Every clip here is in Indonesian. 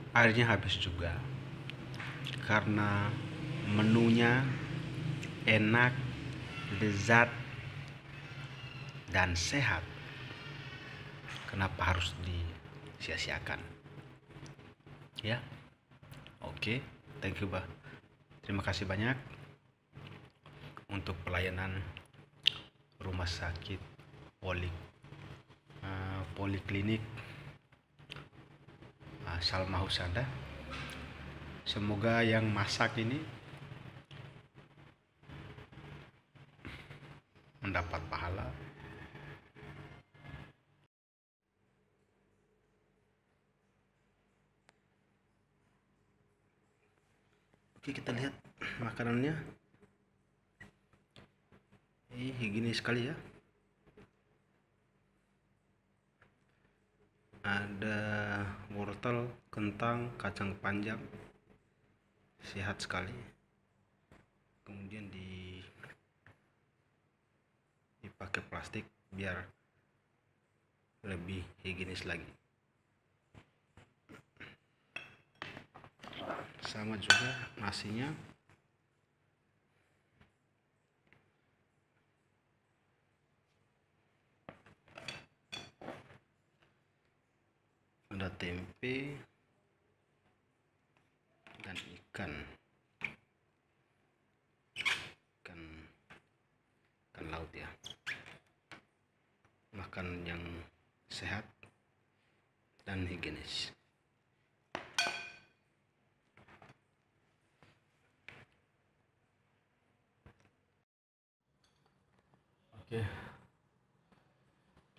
airnya habis juga karena menunya enak, lezat, dan sehat. Kenapa harus disia-siakan? Ya, oke, thank you, Bah. Terima kasih banyak untuk pelayanan rumah sakit poliklinik Salma Husada. Semoga yang masak ini mendapat pahala. Oke, kita lihat makanannya. Higienis sekali ya. Ada wortel, kentang, kacang panjang, sehat sekali. Kemudian dipakai plastik biar lebih higienis lagi. Sama juga nasinya. Ada tempe dan ikan laut ya. Makan yang sehat dan higienis. Oke,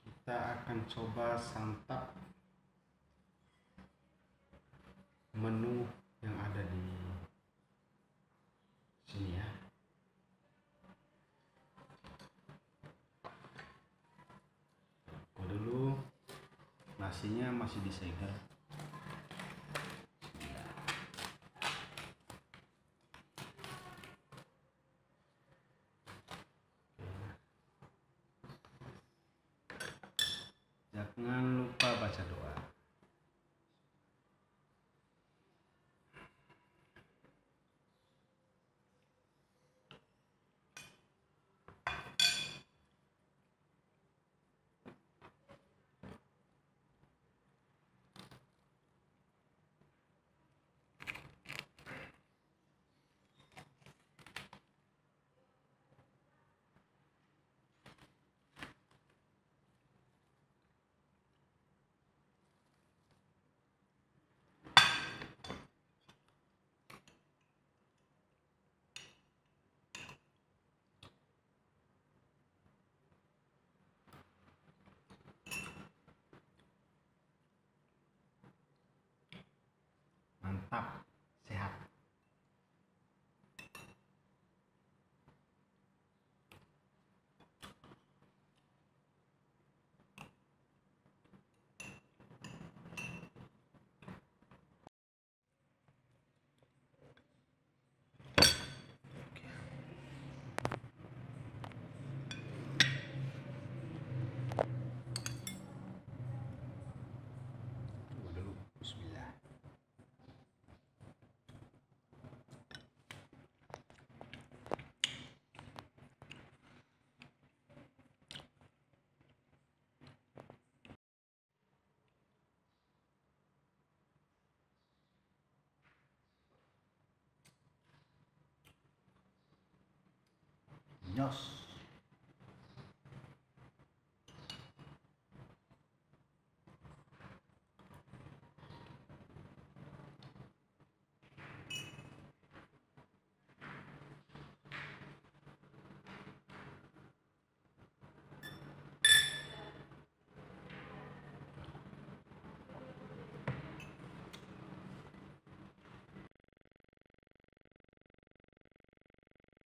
kita akan coba santap menu yang ada di sini ya. Dulu nasinya masih disegel. Jangan lupa baca doa. Mantap, sehat. Coba dulu, bismillah. Nyos.